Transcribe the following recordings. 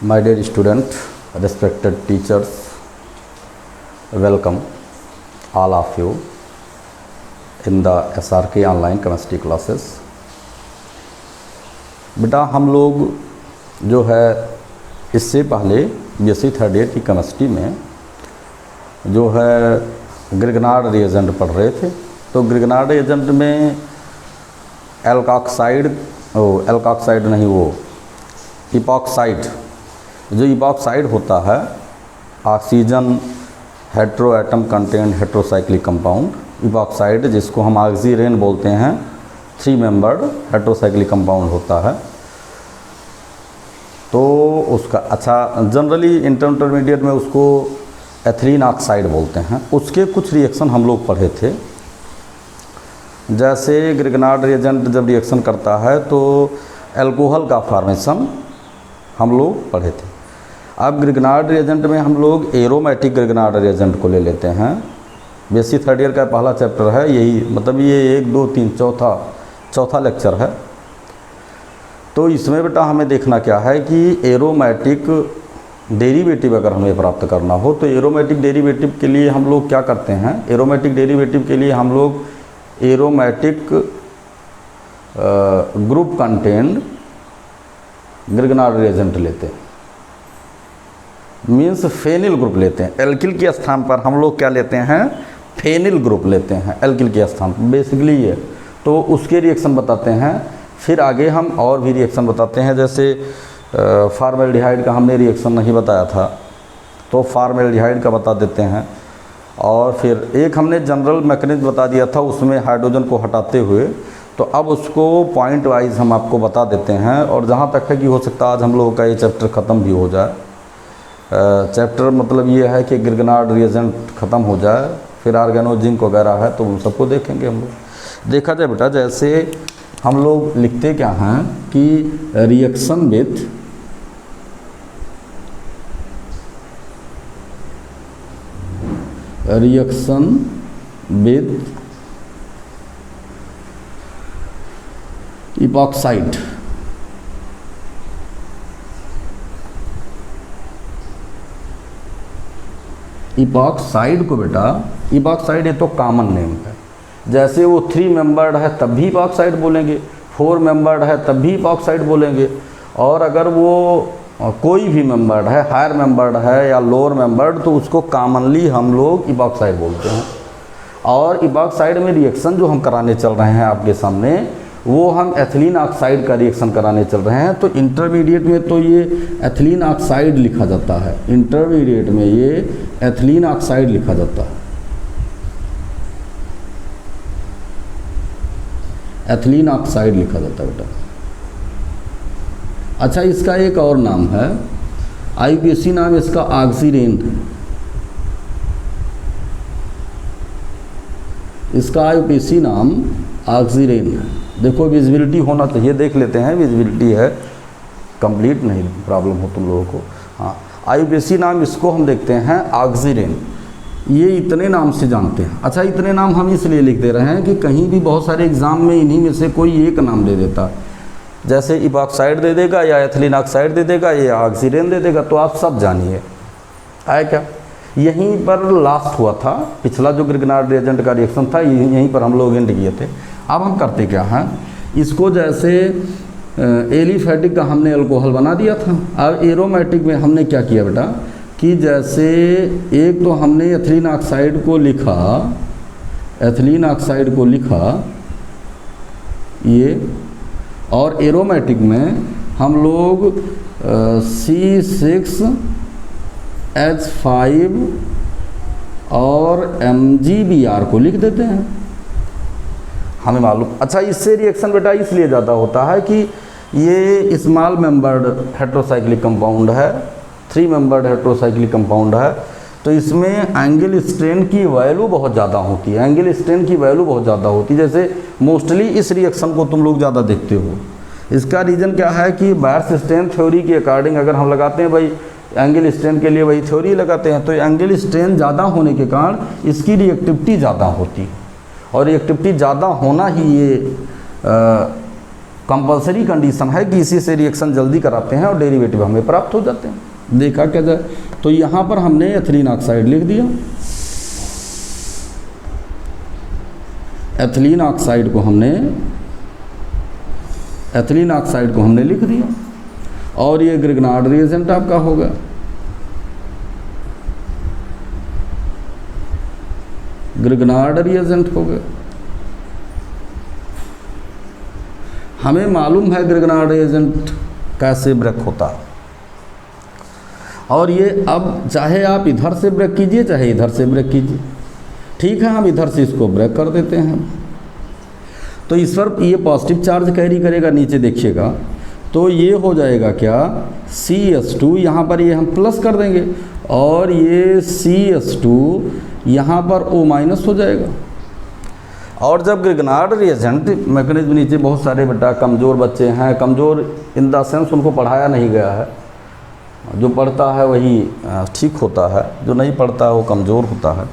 My dear student, respected teachers, welcome all of you in the SRK online chemistry classes. बेटा हम लोग जो है इससे पहले बीएससी थर्ड ईयर की केमिस्ट्री में जो है ग्रिगनार्ड रिएजेंट पढ़ रहे थे। तो ग्रिगनार्ड रिएजेंट में एल्कॉक्साइड नहीं, वो इपॉक्साइड, जो इपॉक्साइड होता है oxygen heteroatom content heterocyclic compound epoxide, जिसको हम ऑक्सीरेन बोलते हैं, 3 मेंबर्ड हेट्रोसाइक्लिक कंपाउंड होता है। तो उसका जनरली इंटरमीडिएट में उसको एथिलीन ऑक्साइड बोलते हैं। उसके कुछ रिएक्शन हम लोग पढ़े थे। जैसे ग्रिगनार्ड रिएजेंट जब रिएक्शन करता है तो अल्कोहल का फॉर्मेशन हम लोग पढ़े थे। अब ग्रिगनार्ड रिएजेंट में हम लोग एरोमेटिक ग्रिगनार्ड रिएजेंट को ले लेते हैं। बीएससी थर्ड ईयर का पहला चैप्टर है, यही मतलब ये 1 2 3 चौथा लेक्चर है। तो इसमें बेटा हमें देखना क्या है कि एरोमेटिक डेरिवेटिव अगर हमें प्राप्त करना हो तो एरोमेटिक डेरिवेटिव के लिए हम लोग क्या करते हैं, एरोमेटिक डेरिवेटिव के लिए हम लोग aromatic group content Grignard reagent लेते हैं, मीन्स फेनिल ग्रुप लेते हैं। एल्किल के स्थान पर हम लोग क्या लेते हैं, फेनिल ग्रुप लेते हैं एल्किल के स्थान पर, बेसिकली ये। तो उसके रिएक्शन बताते हैं, फिर आगे हम और भी रिएक्शन बताते हैं। जैसे फार्मेल्डिहाइड का हमने रिएक्शन नहीं बताया था, तो फार्मेल्डिहाइड का बता देते हैं। और फिर एक हमने जनरल मैकेनिज्म बता दिया था उसमें हाइड्रोजन को हटाते हुए, तो अब उसको पॉइंट वाइज हम आपको बता देते हैं। और जहाँ तक है कि हो सकता है आज हम लोगों का ये चैप्टर ख़त्म भी हो जाए। चैप्टर मतलब ये है कि ग्रिगनार्ड रिएजेंट ख़त्म हो जाए, फिर आर्गेनो जिंक वगैरह है तो उन सबको देखेंगे हम लोग। देखा जाए बेटा, जैसे हम लोग लिखते क्या हैं कि रिएक्शन विथ इपॉक्साइड, इपॉक्साइड को बेटा, इपॉक्साइड ये तो कॉमन नेम है। जैसे वो 3 मेंबर्ड है तब भी इपॉक्साइड बोलेंगे, 4 मेंबर्ड है तब भी इपॉक्साइड बोलेंगे। और अगर वो कोई भी मेंबर्ड है, हायर मेंबर्ड है या लोअर मेंबर्ड, तो उसको कॉमनली हम लोग इपॉक्साइड बोलते हैं। और इपॉक्साइड में रिएक्शन जो हम कराने चल रहे हैं आपके सामने, वो हम एथिलीन ऑक्साइड का रिएक्शन कराने चल रहे हैं। तो इंटरमीडिएट में तो ये एथिलीन ऑक्साइड लिखा जाता है, इंटरमीडिएट में ये एथिलीन ऑक्साइड लिखा जाता है, एथिलीन ऑक्साइड लिखा जाता है बेटा। अच्छा, इसका एक और नाम है, आईयूपीएसी नाम इसका ऑक्सीरेन है। इसका आईयूपीएसी नाम ऑक्सीरेन है। देखो विजिबिलिटी होना चाहिए, देख लेते हैं विजिबिलिटी है कंप्लीट, नहीं प्रॉब्लम हो तुम लोगों को। हाँ, आईयूपीएसी नाम इसको हम देखते हैं ऑक्सीरेन, ये इतने नाम से जानते हैं। अच्छा, इतने नाम हम इसलिए लिख दे रहे हैं कि कहीं भी बहुत सारे एग्जाम में इन्हीं में से कोई एक नाम दे देता, जैसे इपॉक्साइड दे देगा या एथिलीन ऑक्साइड दे देगा या ऑक्सीरेन दे देगा, तो आप सब जानिए आया क्या। यहीं पर लास्ट हुआ था, पिछला जो ग्रिगनार्ड रिएजेंट का रिएक्शन था यहीं पर हम लोग एंड किए थे। अब हम करते क्या हैं, इसको जैसे एलिफेटिक का हमने अल्कोहल बना दिया था। अब एरोमेटिक में हमने क्या किया बेटा कि जैसे एक तो हमने एथिलीन ऑक्साइड को लिखा, एथिलीन ऑक्साइड को लिखा ये, और एरोमेटिक में हम लोग C6H5 और MgBr को लिख देते हैं, हमें मालूम। अच्छा, इससे रिएक्शन बेटा इसलिए ज़्यादा होता है कि ये स्मॉल मेंबर्ड हेट्रोसाइक्लिक कंपाउंड है, 3 मेंबर्ड हेट्रोसाइक्लिक कंपाउंड है। तो इसमें एंगल स्ट्रेन की वैल्यू बहुत ज़्यादा होती है, एंगल स्ट्रेन की वैल्यू बहुत ज़्यादा होती है। जैसे मोस्टली इस रिएक्शन को तुम लोग ज़्यादा देखते हो। इसका रीज़न क्या है कि बायर्स स्ट्रेन थ्योरी के अकॉर्डिंग अगर हम लगाते हैं भाई एंगल स्ट्रेन के लिए वही थ्योरी लगाते हैं, तो एंगल स्ट्रेन ज़्यादा होने के कारण इसकी रिएक्टिविटी ज़्यादा होती है। और रिएक्टिविटी ज़्यादा होना ही ये कंपलसरी कंडीशन है कि इसी से रिएक्शन जल्दी कराते हैं और डेरिवेटिव हमें प्राप्त हो जाते हैं। देखा क्या जाए, तो यहाँ पर हमने एथिलीन ऑक्साइड लिख दिया, एथिलीन ऑक्साइड को हमने लिख दिया, और ये ग्रिग्नार्ड रिएजेंट आपका हो गया। ग्रिग्नार्ड रिएजेंट हो गया। हमें मालूम है ग्रिग्नार्ड रिएजेंट कैसे ब्रेक होता है, और ये अब चाहे आप इधर से ब्रेक कीजिए चाहे इधर से ब्रेक कीजिए, ठीक है, हम इधर से इसको ब्रेक कर देते हैं। तो इस पर ये पॉजिटिव चार्ज कैरी करेगा, नीचे देखिएगा, तो ये हो जाएगा क्या, CS2, यहाँ पर ये हम प्लस कर देंगे, और ये CS2 यहाँ पर O- हो जाएगा। और जब ग्रिग्नार्ड रिएजेंट मैकेनिज्म, नीचे बहुत सारे बेटा कमज़ोर बच्चे हैं, कमज़ोर इन द सेंस उनको पढ़ाया नहीं गया है, जो पढ़ता है वही ठीक होता है, जो नहीं पढ़ता है वो कमज़ोर होता है।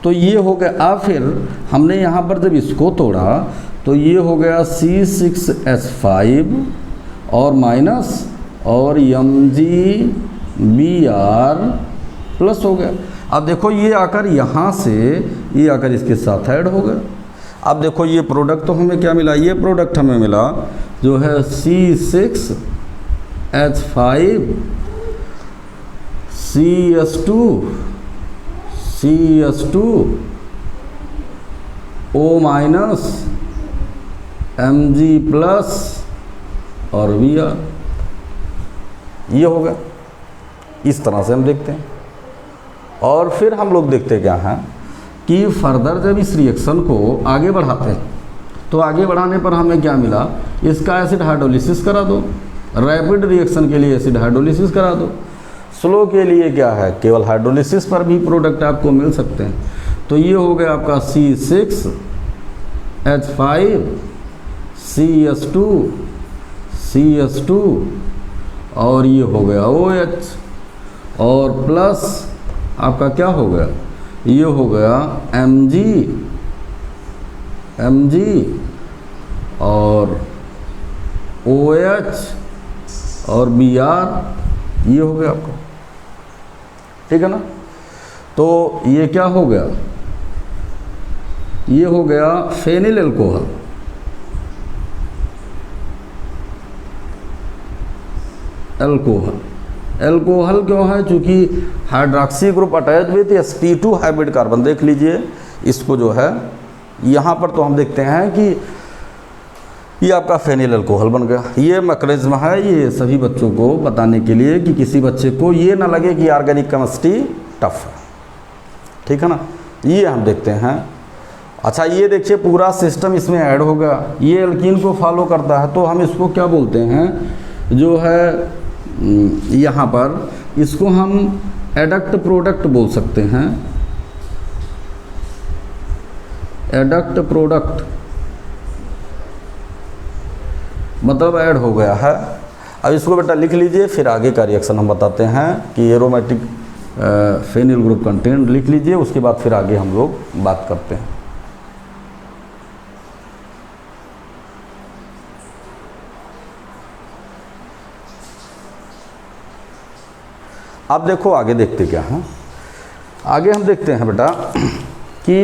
तो ये हो गया। अब फिर हमने यहाँ पर जब इसको तोड़ा तो ये हो गया C6H5 और माइनस, और MgBr प्लस हो गया। अब देखो ये आकर यहाँ से ये आकर इसके साथ ऐड हो गया। अब देखो ये प्रोडक्ट तो हमें क्या मिला, ये प्रोडक्ट हमें मिला जो है C6H5 CS2 O- Mg plus और Br, ये हो गया। इस तरह से हम देखते हैं। और फिर हम लोग देखते क्या हैं कि फर्दर जब इस रिएक्शन को आगे बढ़ाते हैं तो आगे बढ़ाने पर हमें क्या मिला, इसका एसिड हाइड्रोलिसिस करा दो, रैपिड रिएक्शन के लिए एसिड हाइड्रोलिसिस करा दो, स्लो के लिए क्या है, केवल हाइड्रोलिसिस पर भी प्रोडक्ट आपको मिल सकते हैं। तो ये हो गया आपका C6H5 CS2 और ये हो गया OH, और प्लस आपका क्या हो गया, ये हो गया Mg और OH और Br, ये हो गया आपका, ठीक है ना। तो ये क्या हो गया, ये हो गया फेनिल एल्कोहल। एल्कोहल क्यों है, क्योंकि hydroxy group attach with sp2 hybrid carbon. देख लीजिए इसको जो है यहाँ पर तो हम देखते हैं कि ये आपका फेनिल अल्कोहल बन गया। ये मैकेनिज्म है, ये सभी बच्चों को बताने के लिए कि किसी बच्चे को ये ना लगे कि ऑर्गेनिक केमिस्ट्री टफ है, ठीक है ना। ये हम देखते हैं। अच्छा ये देखिए पूरा सिस्टम इसमें ऐड होगा, ये एल्कीन को फॉलो करता है, तो हम इसको क्या बोलते हैं, जो है यहाँ पर इसको हम एडक्ट प्रोडक्ट बोल सकते हैं। एडक्ट प्रोडक्ट मतलब ऐड हो गया है। अब इसको बेटा लिख लीजिए, फिर आगे का रिएक्शन हम बताते हैं कि एरोमेटिक फेनिल ग्रुप कंटेंट लिख लीजिए, उसके बाद फिर आगे हम लोग बात करते हैं। अब देखो आगे देखते क्या हैं, आगे हम देखते हैं बेटा कि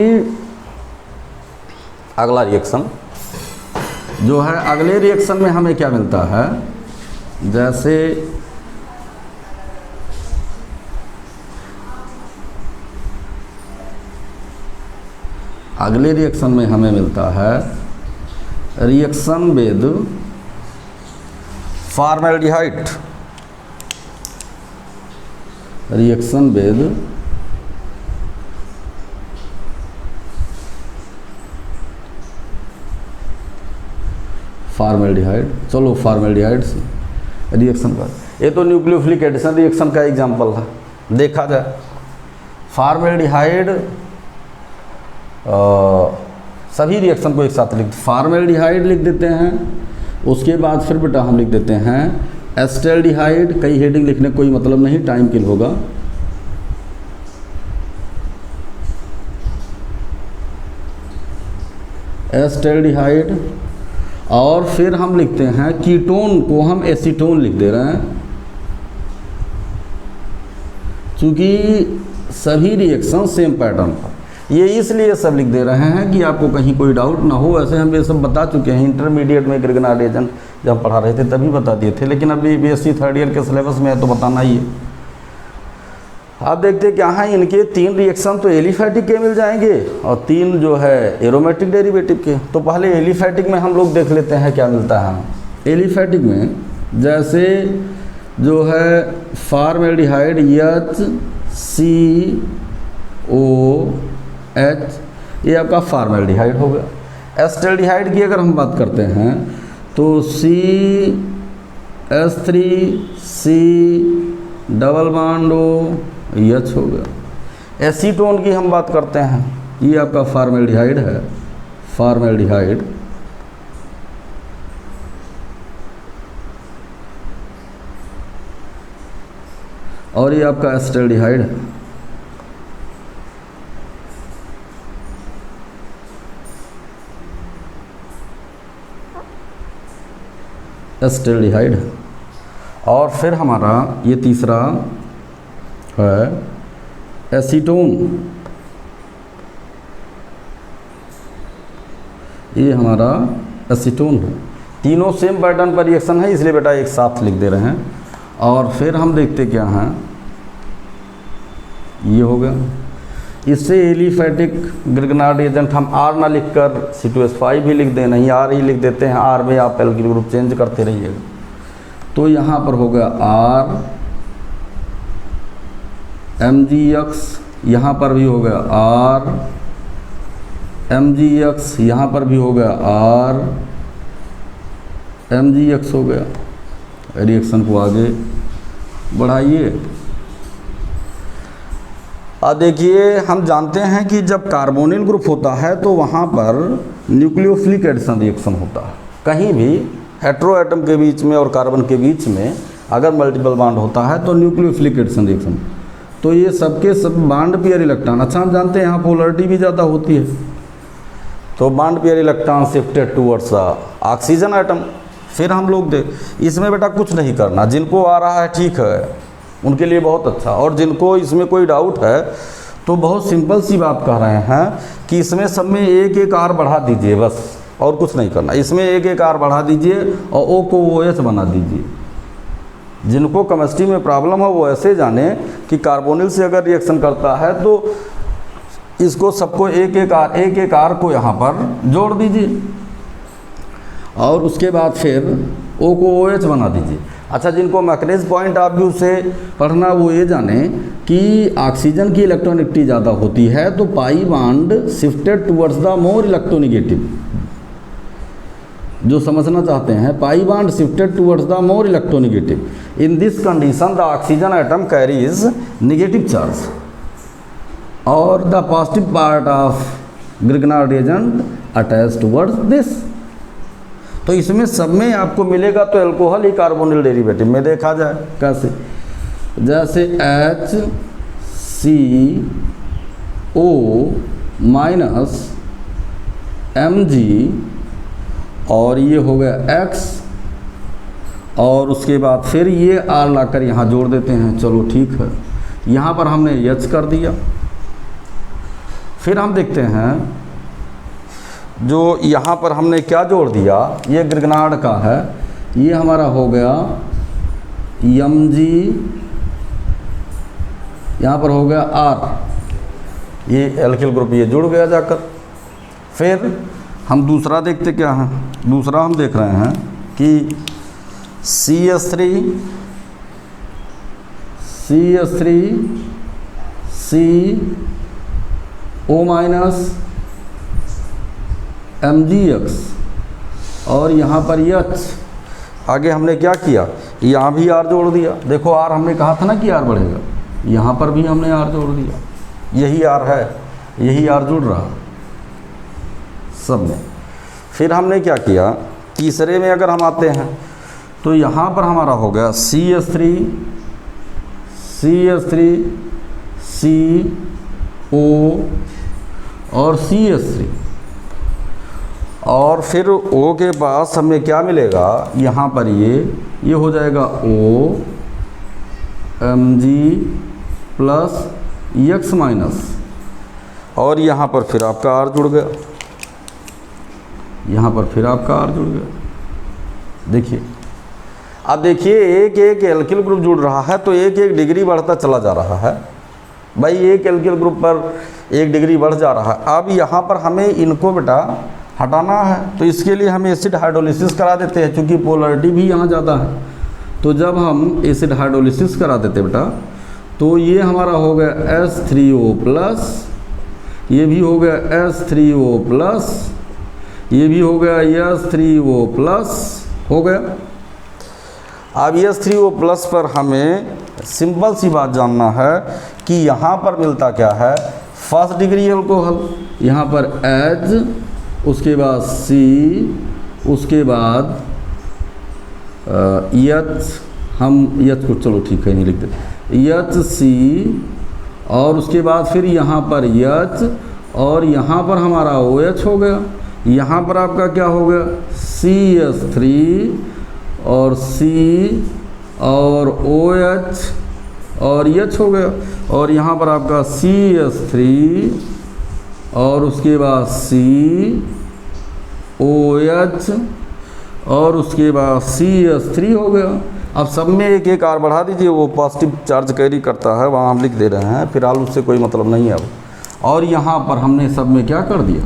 अगला रिएक्शन जो है, अगले रिएक्शन में हमें क्या मिलता है, जैसे अगले रिएक्शन में हमें मिलता है reaction with formaldehyde, reaction with formaldehyde. चलो फॉर्मेल्डिहाइड से रिएक्शन का, ये तो न्यूक्लियोफिलिक एडिशन रिएक्शन का एग्जांपल है। देखा जाए फॉर्मेल्डिहाइड, सभी रिएक्शन को एक साथ लिख, फॉर्मेल्डिहाइड लिख देते हैं, उसके बाद फिर बेटा हम लिख देते हैं एस्टेल्डिहाइड। कई हेडिंग लिखने कोई मतलब नहीं, टाइम किल होगा। एस्टेल्डिहाइड और फिर हम लिखते हैं कीटोन को हम एसीटोन लिख दे रहे हैं, क्योंकि सभी रिएक्शन सेम पैटर्न पर। ये इसलिए सब लिख दे रहे हैं कि आपको कहीं कोई डाउट ना हो। वैसे हम ये सब बता चुके हैं इंटरमीडिएट में ग्रिग्नार्ड एजेंट जब पढ़ा रहे थे तभी बता दिए थे, लेकिन अभी बीएससी थर्ड ईयर के सिलेबस में है तो बताना ही है। आप देखते हैं क्या है, इनके 3 रिएक्शन तो एलिफैटिक के मिल जाएंगे और 3 जो है एरोमेटिक डेरिवेटिव के। तो पहले एलिफैटिक में हम लोग देख लेते हैं क्या मिलता है। एलिफैटिक में जैसे जो है फॉर्मेल्डिहाइड HCOH, ये आपका फॉर्मेल्डिहाइड हो गया। एस्टल्डिहाइड की अगर हम बात करते हैं तो CH3C डबल बॉन्ड OH हो गया। एसीटोन की हम बात करते हैं, ये आपका फॉर्मेल्डिहाइड है, फॉर्मेल्डिहाइड। और ये आपका एस्टल्डिहाइड है। एस्टल्डिहाइड है। और फिर हमारा ये तीसरा है एसीटोन, ये हमारा एसीटोन है। तीनों सेम पैटर्न पर रिएक्शन है, इसलिए बेटा एक साथ लिख दे रहे हैं। और फिर हम देखते क्या हैं, ये हो गया। इससे एलिफैटिक ग्रिग्नार्ड एजेंट हम R ना लिखकर C2H5 भी लिख दें, नहीं R ही लिख देते हैं। R में आप एल्किल ग्रुप चेंज करते रहिएगा। तो यहाँ पर हो गया R MgX, यहाँ पर भी हो गया R MgX, यहाँ पर भी हो गया R MgX हो गया। रिएक्शन को आगे बढ़ाइए। अब देखिए, हम जानते हैं कि जब कार्बोनिल ग्रुप होता है तो वहाँ पर न्यूक्लियोफिलिक एडिशन रिएक्शन होता है। कहीं भी हेटेरो एटम के बीच में और कार्बन के बीच में अगर मल्टीपल बॉन्ड होता है तो न्यूक्लियोफिलिक एडिशन रिएक्शन। तो ये सबके सब बॉन्ड पेयर इलेक्ट्रॉन, अच्छा हम जानते हैं यहाँ पोलरिटी भी ज़्यादा होती है, तो bond pair electron shifted towards oxygen atom. फिर हम लोग इसमें बेटा कुछ नहीं करना, जिनको आ रहा है ठीक है उनके लिए बहुत अच्छा, और जिनको इसमें कोई डाउट है तो बहुत सिंपल सी बात कह रहे हैं कि इसमें सब में एक एक R बढ़ा दीजिए बस, और कुछ नहीं करना। इसमें एक एक R बढ़ा दीजिए और O को OH बना दीजिए। जिनको केमिस्ट्री में प्रॉब्लम हो वो ऐसे जाने कि कार्बोनिल से अगर रिएक्शन करता है तो इसको सबको एक एक R को यहाँ पर जोड़ दीजिए और उसके बाद फिर O को OH बना दीजिए। अच्छा, जिनको मैकेनिज्म पॉइंट ऑफ व्यू से पढ़ना वो ये जाने कि ऑक्सीजन की इलेक्ट्रोनेगेटिविटी ज़्यादा होती है तो pi bond shifted towards the more electronegative. जो समझना चाहते हैं, pi bond shifted towards the more electronegative. In this condition the oxygen atom carries negative charge और the positive part of Grignard agent attach towards this. तो इसमें सब में आपको मिलेगा तो अल्कोहल ही कार्बोनिल डेरिवेटिव में देखा जाए कैसे, जैसे HCO माइनस Mg और ये हो गया X और उसके बाद फिर ये R लाकर यहाँ जोड़ देते हैं। चलो ठीक है, यहाँ पर हमने H कर दिया। फिर हम देखते हैं जो यहाँ पर हमने क्या जोड़ दिया, ये ग्रिग्नार्ड का है, ये हमारा हो गया Mg, यहाँ पर हो गया R, ये एल्किल ग्रुप ये जुड़ गया जाकर। फिर हम दूसरा देखते क्या है, दूसरा हम देख रहे हैं कि CO माइनस MgX और यहाँ पर H। आगे हमने क्या किया, यहाँ भी R जोड़ दिया। देखो R हमने कहा था ना कि R बढ़ेगा, यहाँ पर भी हमने R जोड़ दिया। यही R है, यही R जुड़ रहा सब में। फिर हमने क्या किया, तीसरे में अगर हम आते हैं तो यहाँ पर हमारा हो गया CH3CO और CH3 और फिर O के पास हमें क्या मिलेगा, यहाँ पर ये हो जाएगा OMg प्लस X माइनस, और यहाँ पर फिर आपका R जुड़ गया, यहाँ पर फिर आपका R जुड़ गया। देखिए, अब देखिए एक एक एल्किल ग्रुप जुड़ रहा है तो एक एक डिग्री बढ़ता चला जा रहा है भाई, एक एल्किल ग्रुप पर एक डिग्री बढ़ जा रहा है। अब यहाँ पर हमें इनको बेटा हटाना है, तो इसके लिए हम एसिड हाइड्रोलिसिस करा देते हैं, क्योंकि पोलरिटी भी यहाँ ज़्यादा है। तो जब हम एसिड हाइड्रोलिसिस करा देते बेटा, तो ये हमारा हो गया H3O प्लस, ये भी हो गया H3O प्लस, ये भी हो गया H3O प्लस हो गया। अब H3O प्लस पर हमें सिंपल सी बात जानना है कि यहाँ पर मिलता क्या है, फर्स्ट डिग्री अल्कोहल, यहाँ पर H, उसके बाद C, उसके बाद H, हम H को चलो ठीक है नहीं लिख देते, HC, और उसके बाद फिर यहाँ पर H, और यहाँ पर हमारा OH हो गया, यहाँ पर आपका क्या हो गया CH3 और C और OH और H हो गया, और यहाँ पर आपका CH3 और उसके बाद C OH और उसके बाद CH3 हो गया। अब सब में एक एक R बढ़ा दीजिए, वो पॉजिटिव चार्ज कैरी करता है, वहाँ हम लिख दे रहे हैं, फिलहाल उससे कोई मतलब नहीं है अब। और यहाँ पर हमने सब में क्या कर दिया,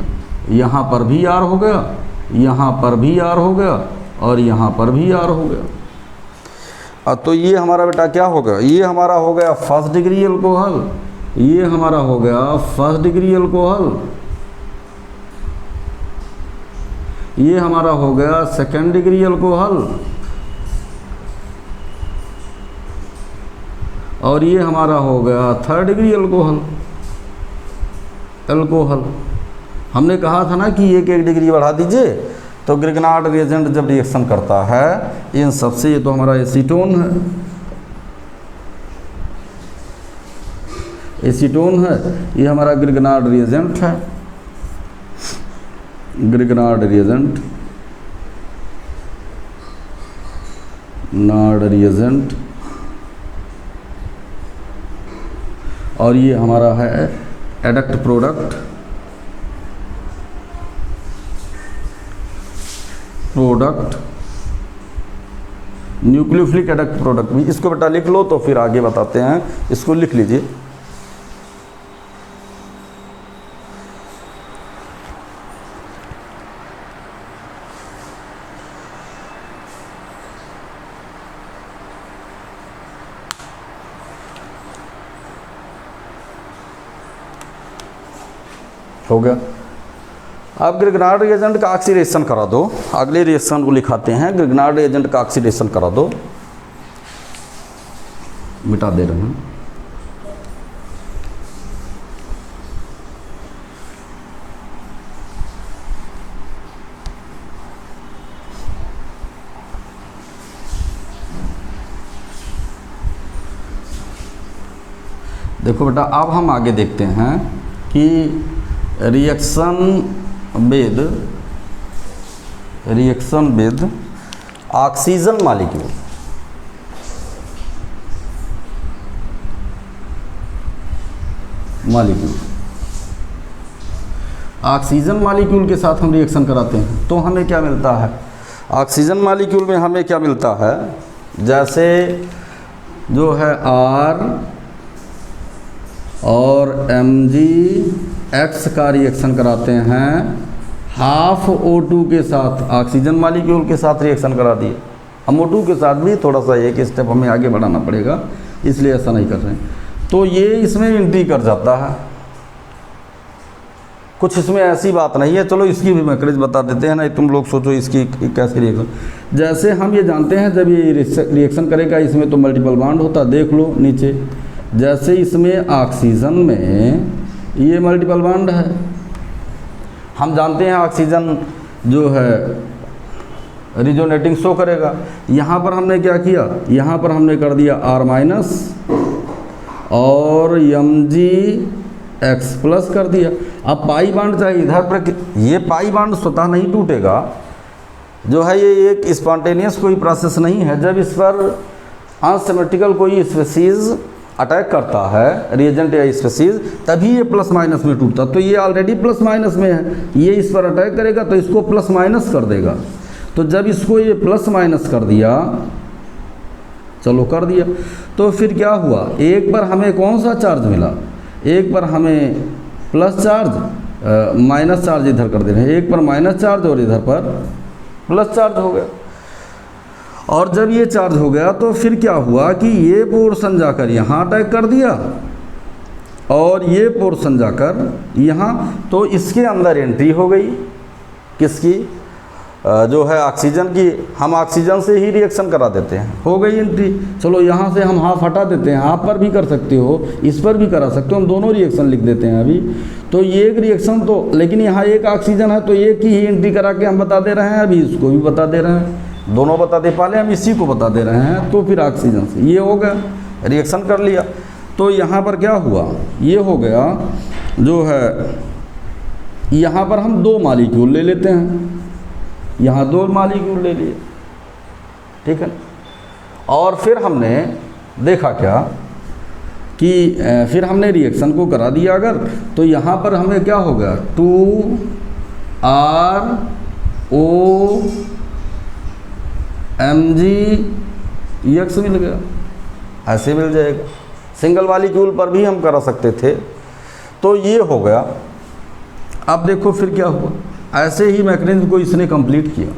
यहाँ पर भी R हो गया, यहाँ पर भी R हो गया, और यहाँ पर भी R हो गया। तो ये हमारा बेटा क्या होगा, ये हमारा हो गया फर्स्ट डिग्री अल्कोहल, ये हमारा हो गया फर्स्ट डिग्री अल्कोहल, ये हमारा हो गया सेकेंड डिग्री अल्कोहल, और ये हमारा हो गया थर्ड डिग्री अल्कोहल। हमने कहा था ना कि एक एक डिग्री बढ़ा दीजिए, तो ग्रिग्नार्ड रिएजेंट जब रिएक्शन करता है इन सबसे, ये तो हमारा एसीटोन है, एसीटोन है, ये हमारा ग्रिग्नार्ड रिएजेंट है, ग्रिग्नार्ड रिएजेंट, नार्ड रिएजेंट, और ये हमारा है adduct product, nucleophilic adduct product भी। इसको बेटा लिख लो तो फिर आगे बताते हैं, इसको लिख लीजिए। हो गया। अब ग्रिग्नार्ड रिएजेंट का ऑक्सीडेशन करा दो, अगले रिएक्शन को लिखाते हैं, ग्रिग्नार्ड रिएजेंट का ऑक्सीडेशन करा दो, मिटा दे रहे हैं। देखो बेटा, अब हम आगे देखते हैं कि reaction with oxygen molecule, oxygen molecule के साथ हम रिएक्शन कराते हैं तो हमें क्या मिलता है, ऑक्सीजन मॉलिक्यूल में हमें क्या मिलता है, जैसे जो है R और MgX का रिएक्शन कराते हैं, हाफ O2 के साथ ऑक्सीजन मॉलिक्यूल के साथ रिएक्शन करा दिए। हम O2 के साथ भी थोड़ा सा एक स्टेप हमें आगे बढ़ाना पड़ेगा, इसलिए ऐसा नहीं कर रहे हैं। तो ये इसमें एंट्री कर जाता है, कुछ इसमें ऐसी बात नहीं है। चलो इसकी भी मैकेनिज्म बता देते हैं, नहीं तुम लोग सोचो इसकी कैसे रिएक्शन। जैसे हम ये जानते हैं जब ये रिएक्शन करेगा इसमें तो मल्टीपल बॉन्ड होता, देख लो नीचे, जैसे इसमें ऑक्सीजन में ये मल्टीपल बॉन्ड है, हम जानते हैं ऑक्सीजन जो है रिजोनेटिंग शो करेगा। यहाँ पर हमने क्या किया, यहाँ पर हमने कर दिया R- और Mg एक्स प्लस कर दिया। अब पाई बांड चाहिए इधर पर, ये पाई बांड स्वतः नहीं टूटेगा, जो है ये एक स्पॉन्टेनियस कोई प्रोसेस नहीं है। जब इस पर अनसिमेट्रिकल कोई स्पेसीज अटैक करता है, रिएजेंट या स्पेसीज, तभी ये प्लस माइनस में टूटता। तो ये ऑलरेडी प्लस माइनस में है, ये इस पर अटैक करेगा तो इसको प्लस माइनस कर देगा। तो जब इसको ये प्लस माइनस कर दिया, चलो कर दिया, तो फिर क्या हुआ, एक पर हमें कौन सा चार्ज मिला, एक पर हमें प्लस चार्ज, माइनस चार्ज इधर कर दे रहे हैं, एक पर माइनस चार्ज और इधर पर प्लस चार्ज हो गया। और जब ये चार्ज हो गया तो फिर क्या हुआ कि ये पोर्शन जाकर यहाँ अटैक कर दिया और ये पोर्शन जाकर यहाँ, तो इसके अंदर एंट्री हो गई किसकी, जो है ऑक्सीजन की। हम ऑक्सीजन से ही रिएक्शन करा देते हैं, हो गई एंट्री। चलो यहाँ से हम हाफ हटा देते हैं, हाफ पर भी कर सकते हो, इस पर भी करा सकते हो, हम दोनों रिएक्शन लिख देते हैं अभी। तो ये एक रिएक्शन, तो लेकिन यहाँ एक ऑक्सीजन है तो एक की ही एंट्री करा के हम बता दे रहे हैं, अभी इसको भी बता दे रहे हैं, दोनों बता दे, पहले हम इसी को बता दे रहे हैं। तो फिर ऑक्सीजन से ये हो गया, रिएक्शन कर लिया। तो यहाँ पर क्या हुआ, ये हो गया जो है, यहाँ पर हम 2 मॉलिक्यूल ले लेते हैं, यहाँ 2 मॉलिक्यूल ले लिए, ठीक है। और फिर हमने देखा क्या कि फिर हमने रिएक्शन को करा दिया अगर, तो यहाँ पर हमें क्या हो गया, 2ROMgX मिल गया, ऐसे मिल जाएगा। सिंगल मॉलिक्यूल पर भी हम करा सकते थे। तो ये हो गया। अब देखो फिर क्या हुआ, ऐसे ही मैकेनिज्म को इसने कंप्लीट किया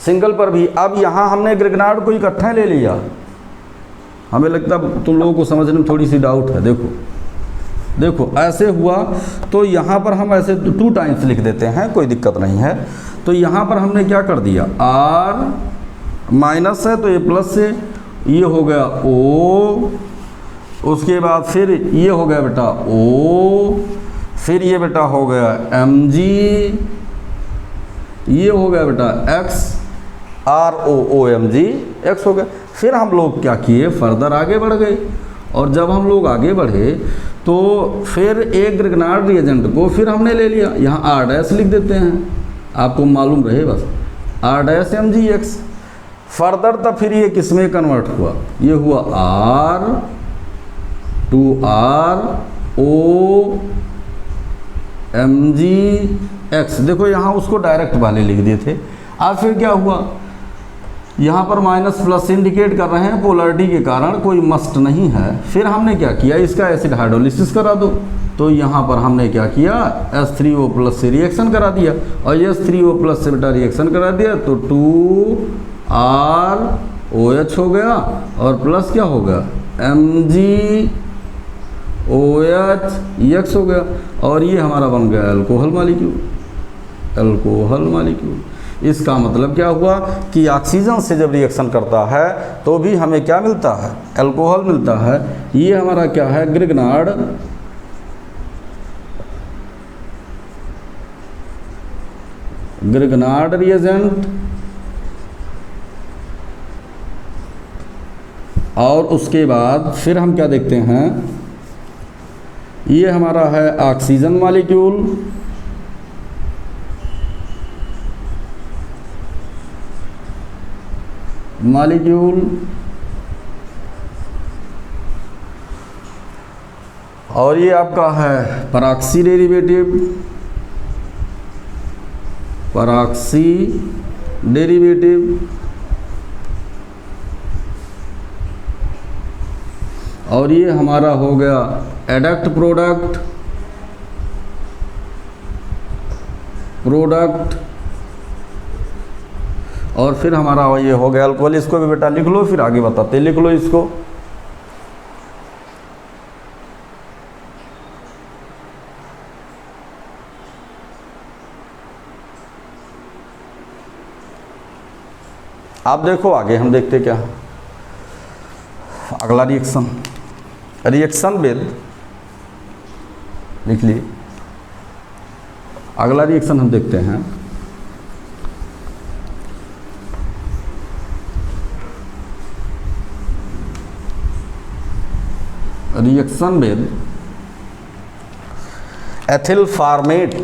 सिंगल पर भी। अब यहाँ हमने ग्रिग्नार्ड को इकट्ठा ले लिया, हमें लगता तुम लोगों को समझने में थोड़ी सी डाउट है। देखो ऐसे हुआ, तो यहाँ पर हम ऐसे 2 टाइम्स लिख देते हैं, कोई दिक्कत नहीं है। तो यहाँ पर हमने क्या कर दिया, R माइनस है तो ये प्लस से, ये हो गया O, उसके बाद फिर ये हो गया बेटा O, फिर ये बेटा हो गया Mg, ये हो गया बेटा X, ROOMgX हो गया। फिर हम लोग क्या किए, फर्दर आगे बढ़ गए। और जब हम लोग आगे बढ़े तो फिर एक ग्रिग्नार्ड रिएजेंट को फिर हमने ले लिया, यहाँ R' लिख देते हैं, आपको मालूम रहे बस, R'(MgX). फर्दर तब फिर ये किस में कन्वर्ट हुआ, ये हुआ R2ROMgX। देखो यहाँ उसको डायरेक्ट वाले लिख दिए थे। अब फिर क्या हुआ, यहाँ पर माइनस प्लस इंडिकेट कर रहे हैं पोलरिटी के कारण, कोई मस्ट नहीं है। फिर हमने क्या किया, इसका एसिड हाइड्रोलिसिस करा दो। तो यहाँ पर हमने क्या किया, H3O+ से रिएक्शन करा दिया, और H3O+ से बेटा रिएक्शन करा दिया तो 2ROH हो गया, और प्लस क्या हो गया, MgOHX हो गया। और ये हमारा बन गया अल्कोहल मॉलिक्यूल। इसका मतलब क्या हुआ कि ऑक्सीजन से जब रिएक्शन करता है तो भी हमें क्या मिलता है, अल्कोहल मिलता है। ये हमारा क्या है, ग्रिग्नार्ड रिएजेंट। और उसके बाद फिर हम क्या देखते हैं, ये हमारा है ऑक्सीजन मॉलिक्यूल, और ये आपका है पराक्सी डेरिवेटिव, और ये हमारा हो गया एडक्ट प्रोडक्ट, और फिर हमारा ये हो गया अल्कोहल। इसको भी बेटा लिख लो, फिर आगे बताते, लिख लो इसको। आप देखो आगे हम देखते क्या, अगला रिएक्शन विद, लिख लिए। अगला रिएक्शन हम देखते हैं, reaction with ethyl format,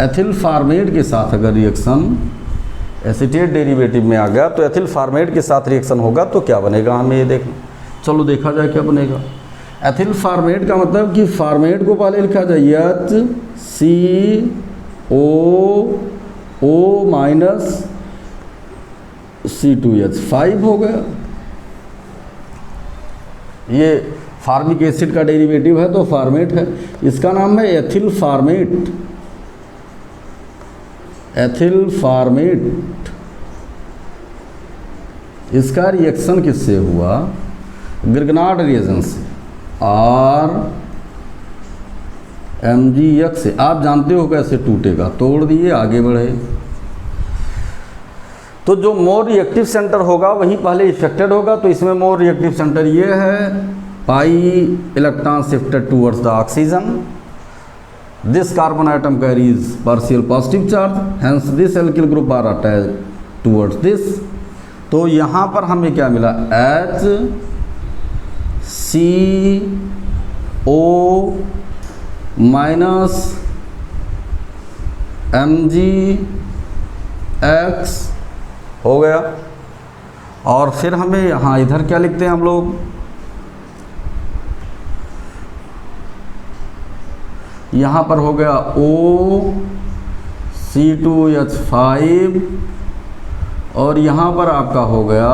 ethyl format के साथ अगर रिएक्शन एसीटेट डेरिवेटिव में आ गया तो एथिल फार्मेट के साथ रिएक्शन होगा तो क्या बनेगा, हमें ये देखना। चलो देखा जाए क्या बनेगा। एथिल फार्मेट का मतलब कि फार्मेट को पहले लिखा जाए HCOO माइनस C2H5 हो गया। ये फार्मिक एसिड का डेरिवेटिव है तो फार्मेट है, इसका नाम है एथिल फार्मेट। एथिल फार्मेट, इसका रिएक्शन किससे हुआ, ग्रिग्नार्ड रिएजेंट से, RMgX से। आप जानते हो कैसे टूटेगा, तोड़ दिए आगे बढ़े। तो जो मोर रिएक्टिव सेंटर होगा वही पहले इफेक्टेड होगा, तो इसमें मोर रिएक्टिव सेंटर ये है, pi electron shifted towards the oxygen, this carbon item carries partial positive charge, hence this alkyl group are attached towards this. तो यहाँ पर हमें क्या मिला, HCO माइनस MgX हो गया। और फिर हमें यहाँ इधर क्या लिखते हैं हम लोग, यहाँ पर हो गया OC2H5 और यहाँ पर आपका हो गया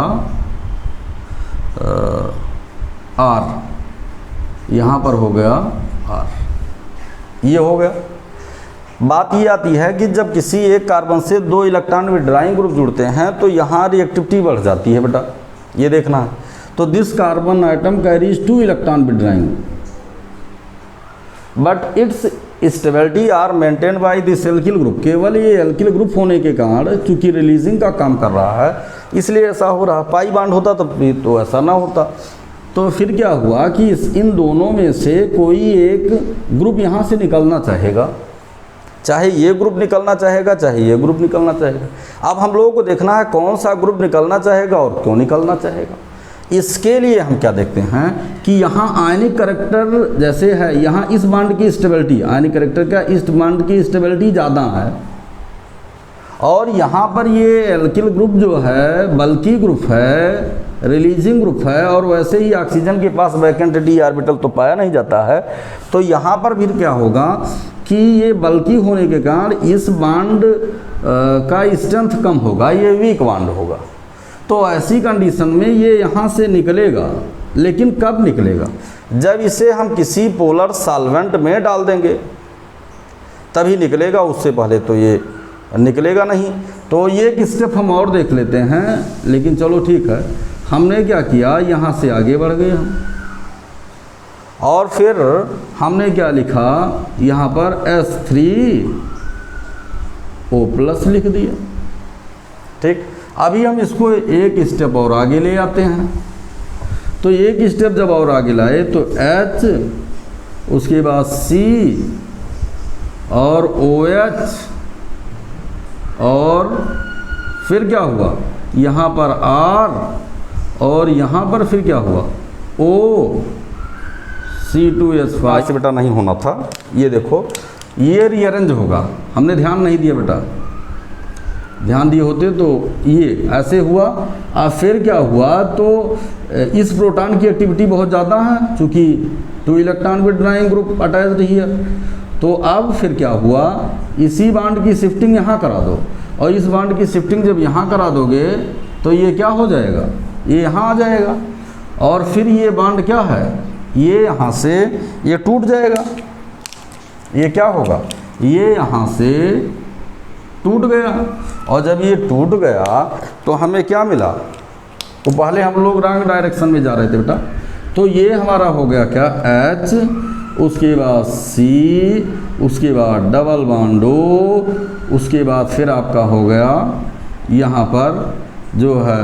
R, यहाँ पर हो गया R, ये हो गया। बात ये आती है कि जब किसी एक कार्बन से 2 इलेक्ट्रॉन विड्राइंग ग्रुप जुड़ते हैं तो यहाँ रिएक्टिविटी बढ़ जाती है बेटा, ये देखना है। तो this carbon item carries 2 electron withdrawing but its stability are maintain by this alkyl group. केवल ये एल्किल ग्रुप होने के कारण चूंकि रिलीजिंग का काम कर रहा है इसलिए ऐसा हो रहा। पाई बांड होता तब भी तो ऐसा ना होता। तो फिर क्या हुआ कि इन दोनों में से कोई एक ग्रुप यहाँ से निकलना चाहेगा, चाहे ये ग्रुप निकलना चाहेगा चाहे ये ग्रुप निकलना चाहेगा। अब हम लोगों को देखना है कौन सा ग्रुप निकलना चाहेगा और क्यों निकलना चाहेगा। इसके लिए हम क्या देखते हैं कि यहाँ आयनिक करैक्टर जैसे है, यहाँ इस बांड की स्टेबिलिटी, आयनिक करैक्टर का इस बांड की स्टेबिलिटी ज़्यादा है और यहाँ पर ये एल्किल ग्रुप जो है बल्की ग्रुप है, रिलीजिंग ग्रुप है और वैसे ही ऑक्सीजन के पास वैकेंट डी ऑर्बिटल तो पाया नहीं जाता है। तो यहाँ पर फिर क्या होगा कि ये बल्की होने के कारण इस बांड का स्ट्रेंथ कम होगा, ये वीक बांड होगा। तो ऐसी कंडीशन में ये यहाँ से निकलेगा, लेकिन कब निकलेगा, जब इसे हम किसी पोलर सॉल्वेंट में डाल देंगे तभी निकलेगा, उससे पहले तो ये निकलेगा नहीं। तो ये एक स्टेप हम और देख लेते हैं, लेकिन चलो ठीक है। हमने क्या किया, यहाँ से आगे बढ़ गए हम और फिर हमने क्या लिखा, यहाँ पर H3O+ लिख दिया। ठीक, अभी हम इसको एक स्टेप और आगे ले आते हैं। तो एक स्टेप जब और आगे लाए तो H, उसके बाद C और OH और फिर क्या हुआ, यहाँ पर R और यहाँ पर फिर क्या हुआ OC2H5 से बेटा नहीं होना था। ये देखो ये रीअरेंज होगा, हमने ध्यान नहीं दिया बेटा, ध्यान दिए होते तो ये ऐसे हुआ। अब फिर क्या हुआ, तो इस प्रोटॉन की एक्टिविटी बहुत ज़्यादा है चूँकि 2 इलेक्ट्रॉन विड्राइंग ग्रुप अटैच रही है। तो अब फिर क्या हुआ, इसी बांड की शिफ्टिंग यहाँ करा दो और इस बांड की शिफ्टिंग जब यहाँ करा दोगे तो ये क्या हो जाएगा, ये यहाँ आ जाएगा और फिर ये बांड क्या है, ये यहाँ से ये टूट जाएगा। ये क्या होगा, ये यहाँ से टूट गया और जब ये टूट गया तो हमें क्या मिला, तो पहले हम लोग रंग डायरेक्शन में जा रहे थे बेटा। तो ये हमारा हो गया क्या, H, उसके बाद C, उसके बाद डबल बॉन्ड O, उसके बाद फिर आपका हो गया यहाँ पर जो है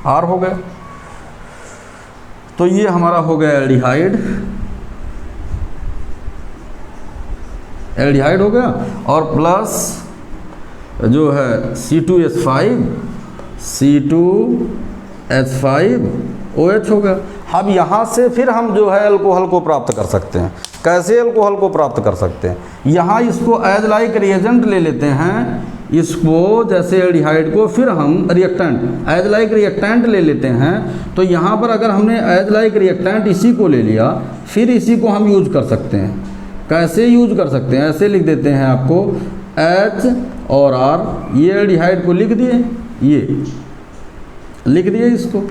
R हो गया। तो ये हमारा हो गया एल्डिहाइड हो गया और प्लस जो है C2H5 C2H5OH हो गया। अब यहाँ से फिर हम जो है अल्कोहल को प्राप्त कर सकते हैं। कैसे अल्कोहल को प्राप्त कर सकते हैं? यहाँ इसको एज लाइक रिएजेंट ले लेते हैं, इसको जैसे एल्डिहाइड को फिर हम रिएक्टेंट एज लाइक रिएक्टेंट ले लेते हैं। तो यहाँ पर अगर हमने एज लाइक रिएक्टेंट इसी को ले लिया, फिर इसी को हम यूज कर सकते हैं। कैसे यूज कर सकते हैं? ऐसे लिख देते हैं आपको H और R, ये एल्डिहाइड को लिख दिए, ये लिख दिए इसको,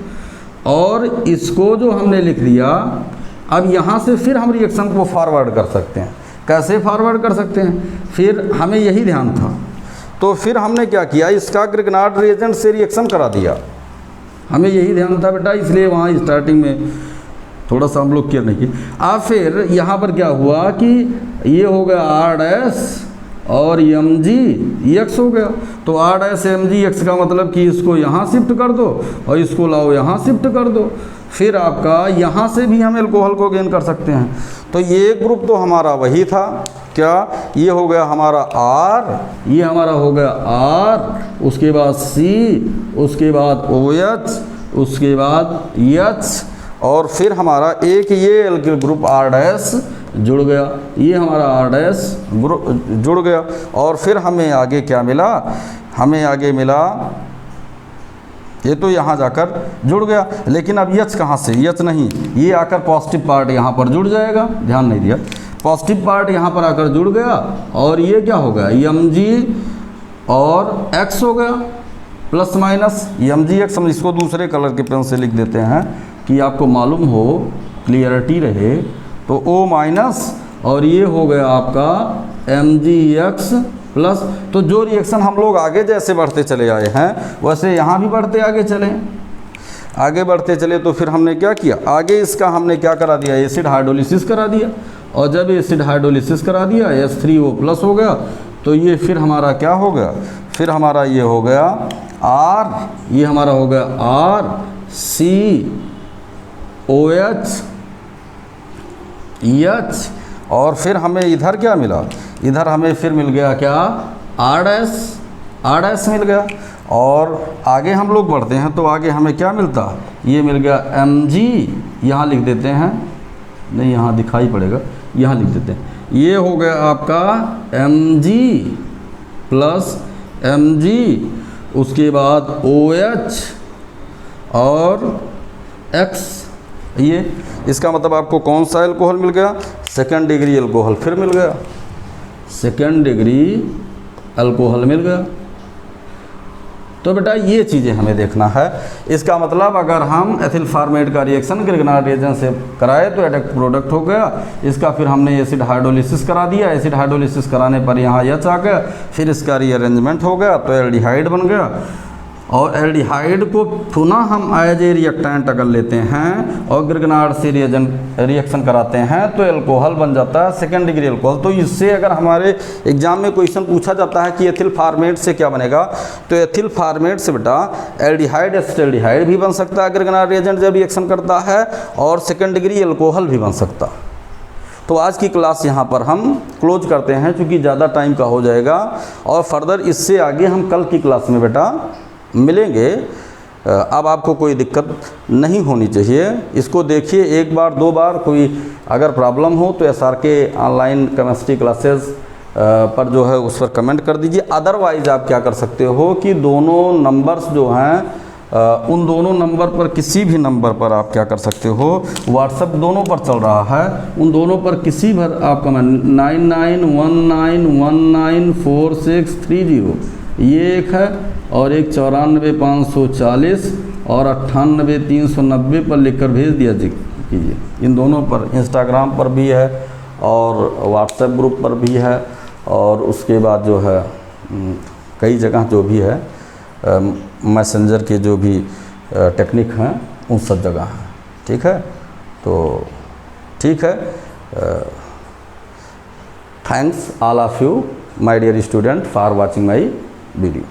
और इसको जो हमने लिख दिया, अब यहाँ से फिर हम रिएक्शन को फॉरवर्ड कर सकते हैं। कैसे फॉरवर्ड कर सकते हैं? फिर हमें यही ध्यान था, तो फिर हमने क्या किया, इसका ग्रिग्नार्ड रिएजेंट से रिएक्शन करा दिया। हमें यही ध्यान था बेटा, इसलिए वहाँ स्टार्टिंग में थोड़ा सा हम लोग केयर नहीं किए। अब फिर यहाँ पर क्या हुआ कि ये हो गया R' और MgX हो गया। तो R' MgX का मतलब कि इसको यहाँ शिफ्ट कर दो और इसको लाओ यहाँ शिफ्ट कर दो, फिर आपका यहाँ से भी हम अल्कोहल को गेन कर सकते हैं। तो ये ग्रुप तो हमारा वही था, क्या ये हो गया हमारा R, ये हमारा हो गया R, उसके बाद C, उसके बाद OH, उसके बाद H, और फिर हमारा एक ये एल्किल ग्रुप R' जुड़ गया, ये हमारा R' ग्रुप जुड़ गया। और फिर हमें आगे क्या मिला? हमें आगे मिला, ये तो यहाँ जाकर जुड़ गया, लेकिन अब H कहाँ से? H नहीं, ये आकर पॉजिटिव पार्ट यहाँ पर जुड़ जाएगा, ध्यान नहीं दिया। पॉजिटिव पार्ट यहाँ पर आकर जुड़ गया, और ये क्या हो गया? Mg और X हो गया, प्लस माइनस MgX। हम इसको दूसरे कलर के पेन से लिख देते हैं कि आपको मालूम हो, क्लियरिटी रहे। तो O माइनस, और ये हो गया आपका MgX प्लस। तो जो रिएक्शन हम लोग आगे जैसे बढ़ते चले आए हैं, वैसे यहाँ भी बढ़ते आगे चले, आगे बढ़ते चले। तो फिर हमने क्या किया, आगे इसका हमने क्या करा दिया, एसिड हाइड्रोलिसिस करा दिया। और जब एसिड हाइड्रोलिसिस करा दिया, H3O प्लस हो गया। तो ये फिर हमारा क्या हो गया, फिर हमारा ये हो गया R, ये हमारा हो गया RCOH H, और फिर हमें इधर क्या मिला, इधर हमें फिर मिल गया क्या, R' मिल गया। और आगे हम लोग बढ़ते हैं तो आगे हमें क्या मिलता, ये मिल गया Mg, यहाँ लिख देते हैं, नहीं यहाँ दिखाई पड़ेगा, यहाँ लिख देते हैं। ये हो गया आपका Mg प्लस Mg, उसके बाद OH और X। ये इसका मतलब आपको कौन सा अल्कोहल मिल गया, सेकेंड डिग्री अल्कोहल फिर मिल गया, सेकेंड डिग्री अल्कोहल मिल गया। तो बेटा ये चीज़ें हमें देखना है। इसका मतलब अगर हम एथिल फॉर्मेट का रिएक्शन ग्रिग्नार्ड रिएजेंट से कराए तो एडक्ट प्रोडक्ट हो गया। इसका फिर हमने एसिड हाइड्रोलिसिस करा दिया, एसिड हाइड्रोलिसिस कराने पर यहाँ H आ गया, फिर इसका रीअरेंजमेंट हो गया तो एल्डिहाइड बन गया। और एल्डिहाइड को पुनः हम एज ए रिएक्टेंट अगर लेते हैं और ग्रिग्नार्ड से रिएक्शन कराते हैं तो अल्कोहल बन जाता है सेकेंड डिग्री अल्कोहल। तो इससे अगर हमारे एग्जाम में क्वेश्चन पूछा जाता है कि एथिल फॉर्मेट से क्या बनेगा, तो एथिल फॉर्मेट से बेटा एल्डिहाइड एसिटाल्डिहाइड भी बन सकता है ग्रिग्नार्ड रिएजेंट जब रिएक्शन करता है, और सेकेंड डिग्री अल्कोहल भी बन सकता। तो आज की क्लास यहाँ पर हम क्लोज करते हैं क्योंकि ज़्यादा टाइम का हो जाएगा, और फर्दर इससे आगे हम कल की क्लास में बेटा मिलेंगे। अब आपको कोई दिक्कत नहीं होनी चाहिए, इसको देखिए एक बार दो बार, कोई अगर प्रॉब्लम हो तो SRK ऑनलाइन केमिस्ट्री क्लासेस पर जो है उस पर कमेंट कर दीजिए। अदरवाइज़ आप क्या कर सकते हो कि दोनों नंबर्स जो हैं उन दोनों नंबर पर, किसी भी नंबर पर आप क्या कर सकते हो, व्हाट्सएप दोनों पर चल रहा है, उन दोनों पर किसी भर आप कमेंट 9919194630 ये एक है, और एक 94540 और 98390 पर लिखकर भेज दिया कीजिए। इन दोनों पर, इंस्टाग्राम पर भी है और व्हाट्सएप ग्रुप पर भी है, और उसके बाद जो है कई जगह जो भी है मैसेंजर के जो भी टेक्निक हैं उन सब जगह हैं। ठीक है, तो ठीक है, thanks all of you my dear student for watching my video.